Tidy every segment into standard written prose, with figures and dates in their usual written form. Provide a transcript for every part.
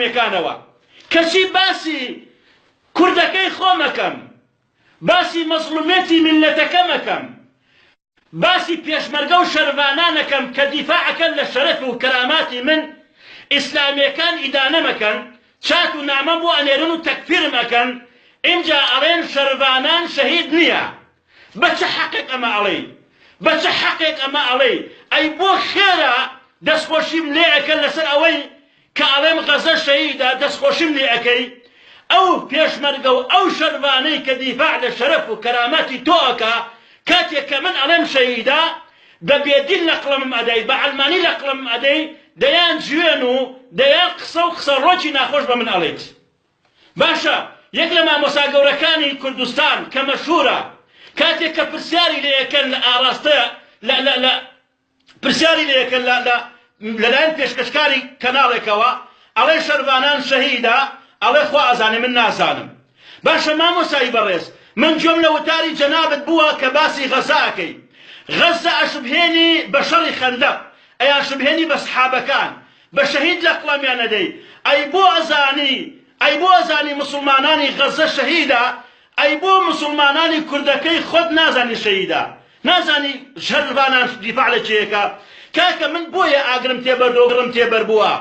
ئیسلامیەکانەوە کەچی باسی کوردەکەی خۆمەکەم باسی مەزلومێتی میلەتەکە مەکەم باسی پێشمەرگە و شەروانانەکەم کە دیفاعەکەن لە شەرەف و کەراماتی من ئیسلامیەکان ئیدانە مەکەن چات و نامە بۆ ئەنێرن و تەکفیر مەکەن اینجا ئەڵێن شەروانان شەهید نییە بە چه حەقێک ئەمە ئەڵێ بە چه حەقێک ئەمە ئەڵێ ئەی بۆ خێرە دەستخۆشیم لێ ئەکەن لەسەر ئەوەی کە ئەڵێم غەزە شەهیدە دەستخۆشیم لێ ئەەکەی ئەو پێشمەرگە و ئەو شەروانەی کە دیفاع لە شەرەف و کەرامەتی تۆ ئەکا کاتێک کە من ئەڵێم شەهیدە بە بێدین لە قڵمم ئەدەی بە عەلمانی لە قڵمم ئەدەی دەیان جوێن و دەیان قسە و قسە ڕۆکی ناخۆش بە من ئەڵێت باشە یەک لە مامۆستا گەورەکانی کوردستان کە مەشهورە کاتێک کە پرسیاری لێ ئەکەن لە ئاراستەیە پرسیاری لێ ئەکەن لەلایەن پێشکەشکاری کەناڵێکەوە ئەڵێ شەروانان شەهیدە ئەڵێ خوا ئەزانێ من نازانم باشە مامۆستایی بەڕێز من گوێم لە وتاری جەنابت بووە کە باسی غەزاکەی غەزە ئەشبهێنی بە شەڕی خەندەق ئەیان شبهێنی بە سحابەکان بە شەهید لە قڵەمیان نەدەی ئەی بۆ ئەزانی مسلمانانی غەزە شەهیدە ئەی بۆ مسلمانانی کوردەکەی خۆت نازانی شەهیدە نازانی شەروانان دیفاع لە چیەکە کاکە من بۆیە ئاگرم تێبەردۆ گڕم تێبەر بووە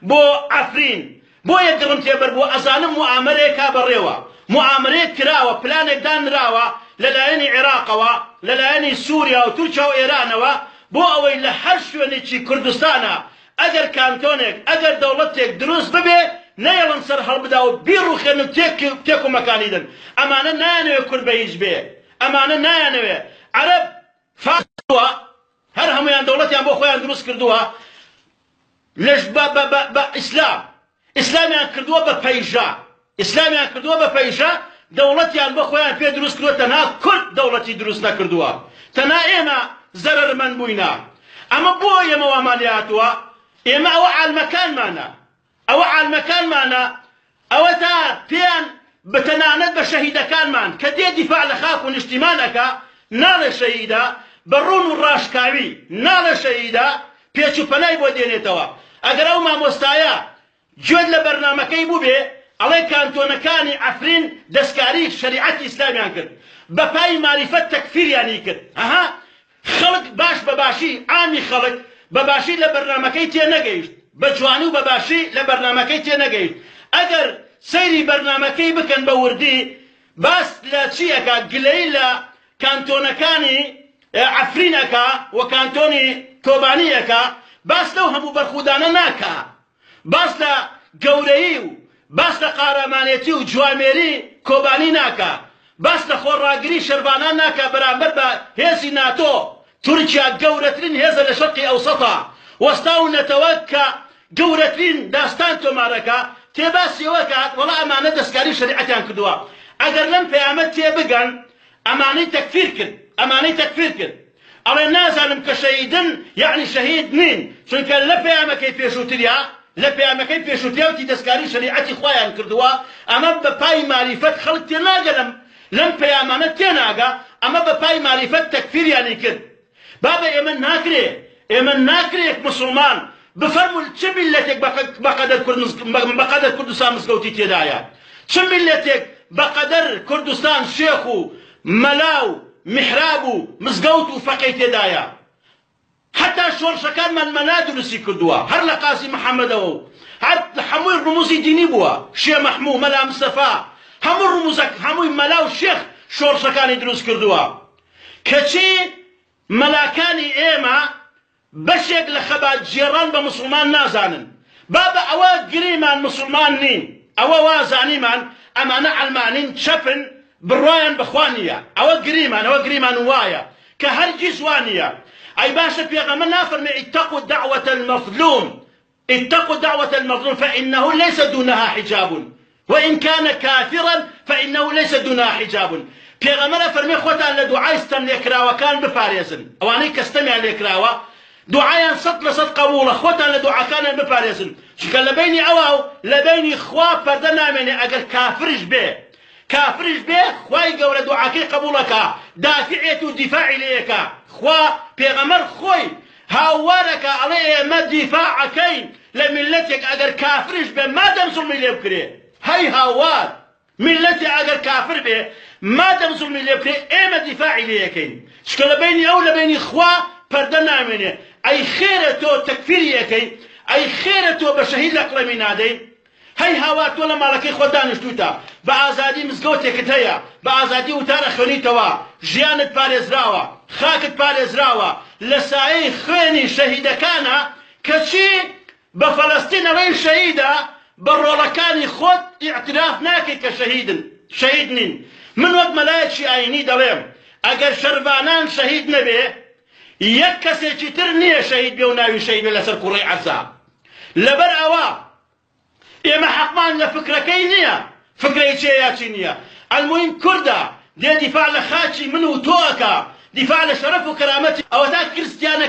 بۆ ئەفرین بۆیە گڕم تێبەر بووە ئەزانم موعامەرەیەکا بەڕێوە موعامەرەیەک کراوە پلانێک دانراوە لەلایەنی عێراقەوە لەلایەنی سووریا و تورکیا و ئێرانەوە بۆ ئەوەی لە هەر شوێنێکی کوردستانە ئەگەر کانتۆنێک ئەگەر دەوڵەتێک دروست ببێ نەیەڵن سەر هەڵبدا و بیڕوخێن و تێک و مەکانیدن ئەمانە نایانەوێ کورد بە هیچ بێ ئەمانە نایانەوێ عەرەب فاسووە هەر هەمویان دەوڵەتیان بۆ خۆیان دروست کردووە لەش بە ئیسلامیان کردووە بە پەیژە ئیسلامیان کردووە بە پەیژە دەوڵەتیان بۆ خۆیان پێ دروست کردووە تەنها کورد دەوڵەتی دروست نەکردووە تەنها ئێمە زەرەرمەند بووینە ئەمە بۆ ئێمە وامان هاتووە ئێمە ئەوە عالمەکانمانە ئەوە تا پێیان بەتەنانەت بە شەهیدەکانمان کە دێ دیفاع لە خاک و نیشتیمانەکە ناڵێ شەهیدە بە ڕوون و ڕاشکاوی ناڵێ شەهیدە پێچ و پەنای بۆ دێنێتەوە ئەگەر ئەو مامۆستایە گوێت لە بەرنامەکەی بوو بێ ئەڵێ کانتۆنەکانی ئەفرین دەستکاری شەریعەتی ئیسلامیان کرد بە پای ماریفەت تەکفیریانی کرد ئەها خەڵک باش بەباشی ئامی خەڵک بەباشی لە بەرنامەکەی تێ نەگەیشت بە جوانی و بەباشی لە بەرنامەکەی تێ نەگەیشت ئەگەر سەیری بەرنامەکەی بکەن بە وردی باس لە چیەکە گلەی لە کانتۆنەکانی ئەفرینەکە و کانتۆنی کۆبانیەکە باس لەو هەموو بەرخودانە ناکە باس لە گەورەیی و باس لە قارەمانێتی و جوامێری کۆبانی ناکە باس لە خۆڕاگری شەروانان ناکە بەرامبەر بە هێزی ناتۆ تورکیا گەورەترین هێزە لە شەرقی ئەوسەطە وەستاونەتەوە کە گەورەترین داستان تۆمارەکە تێباسیەوە کات وەڵا ئەمانە دەستکاری شەریعەتیان کردووە ئەگەر لەم پەیامە تێبگەن ئەمانەی تەکفیر کرد ئەڵێ نازانم کە شەهیدن یعنی شەهید نین چونکە لە پەیامەکەی پێشووتریا لە پەیامەکەی پێشووتریاوتی دەستکاری شەریعەتی خۆیان کردووە ئەمە بە پای ماریفەت خەڵک تێناگە لەم پەیامانە تێناگە ئەمە بە پای ماریفەت تەکفیریانی کرد بابە ئێمە ناکرێت مسلمان بفەرمون چه میلەتێک بەقەدەر کوردستان مزگەوتی تێدایە چه میلەتێک بەقەدەر کوردستان شێخ و مەلا و میحراب و مزگەوت و فەقەی تێدایە حتا شۆڕشەکانمان مەلا دروستی کردووە هەر لە قاسی محەممەدەوە و هەر هەمووی ڕموزی دینی بووە شێ مەحموو مەلا مستەفا هەموو ڕموزەک هەمووی مەلا و شێخ شۆڕشەکانی دروست کردووە کەچی مەلاکانی ئێمە بەشێک لە خەبات جێڕان بە مسلمان نازانن بابە ئەوە گریمان مسلمان نین ئەوە وازانیمان ئەمانە ئەلمانین چەپن بڕوایان بەخوانیە ئەوە گریمان وایە کە هەرگیز وانیە ئەی باشە پێغەمبەر نافەرمێ اتقوا دعوة المظلوم فإنه ليس دونها حجاب وإن كان كافرا فإنه ليس دونها حجاب پێغەمبەر فەرمێ خۆتان لە دوعای ستەم لێکراوەکان بپارێزن ئەوانەی کە ستەمیان لێکراوە دوعایان 100% قبوڵە خۆتان لە دوعاکانیان بپارێزن چونکە لە بینی ئەوە و لە بینی خوا پەردە نامێنێ ئەگەر کافرش بێ خوای گەورە دوعاکەی قبوڵەکە دافعێت و دیفاعی لێیەکە خوا پێغەمبەر خۆی هاوارەکە ئەڵێ ئێمە دیفاعەکەین لملتك أجر كافرش بما دام ظلمي ليه بكري هاي هاوات ملتي أجر كافر به ما دام ظلمي ليه بكري إما دفاعي ليه كين شكل بيني أو لبيني إخوة پردنا منه أي خيرته تكفيري كي أي خيرته بشهيد لك رمي نادي هاي هاوات ولا مالكي خدانش توتا بأزادي مزقوتي كتايا بأزادي وتارا خونيتوا جيانت بارزراوا خاكت بارزراوا لساعي خويني شهيدة كان كشي بفلسطين وين شهيدة برولكاني خود اعتراف ناكي شهيدنين من وقت ملايك شي آيني دليم اگر شربانان شهيد نبي يك كسي ترنيه شهيد بي وناوي شهيد لسر كوري عزا لبر اوا اما حقمان لفكرة كينية فكرة يا المهم كردا دي دفاع لخاتشي منو توكا دفاع لشرف وكرامتي او ذاك كريستيان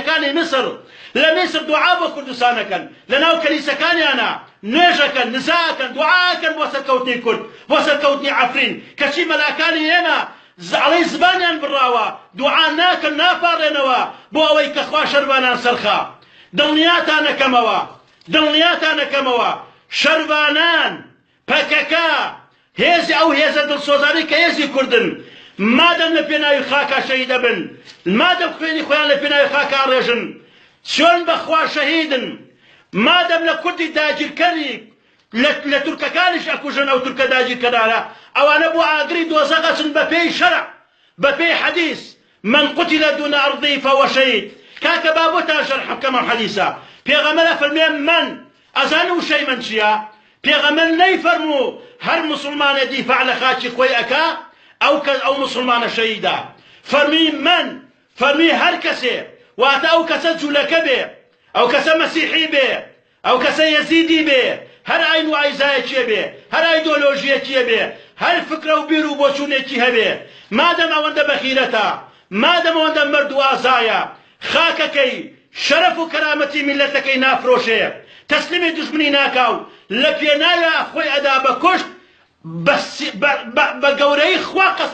كان مصر لمصر دعاء بكردستان كان لناو كنيسة كان انا نيجا كان نساء كان دعاء كان وصل كوتني كرد وصل كوتني عفرين كشي ملاكاني انا علي زبانيان براوا دعاء ناكل نافارنوا بو اوي كخوا شربانان سرخا دڵنیاتانە کەمەوە شەربانان پەکەکە هێزی ئەو هێزە دڵسۆزانی کە هێزی کوردن مادەم لە پێناوی خاکا شەهید دەبن مادەم خوێنی خۆیان لە پێناوی خاکا ڕێژن چۆن بەخوا شەهیدن مادەم لە کوردی داگیرکەری لە تورکەکانیش ئەکوژن ئەو تورکە داگیرکەدارە ئەوانە بۆ ئاگری دۆزەقەچن بە پێی شەرع بە پێی حەدیث من قتل دون أرضه فهو شهيد كاك بابوتا شرح كما حديثا بيغمل فرمي من أزانو شيء من شيا بيغمل نيفرمو هر مسلمان دفاع لخاتشي خوي أكا أو مسلمان شهيدا فرمي هر كسي واتا أو كسا جولك به أو كسا مسيحي به أو كسا يزيدي به هر عين وعيزايا به هر ايديولوجيا به هر فكرة وبيرو بوشوني به ما دام أوند بخيرتا ما دام أوند مرد وازايا خاككي شرف وكرامتي ملتكي نافروشي تسلمي دشمني ناكاو لبينايا أخوي أدا بكشت بس بقوري خواقص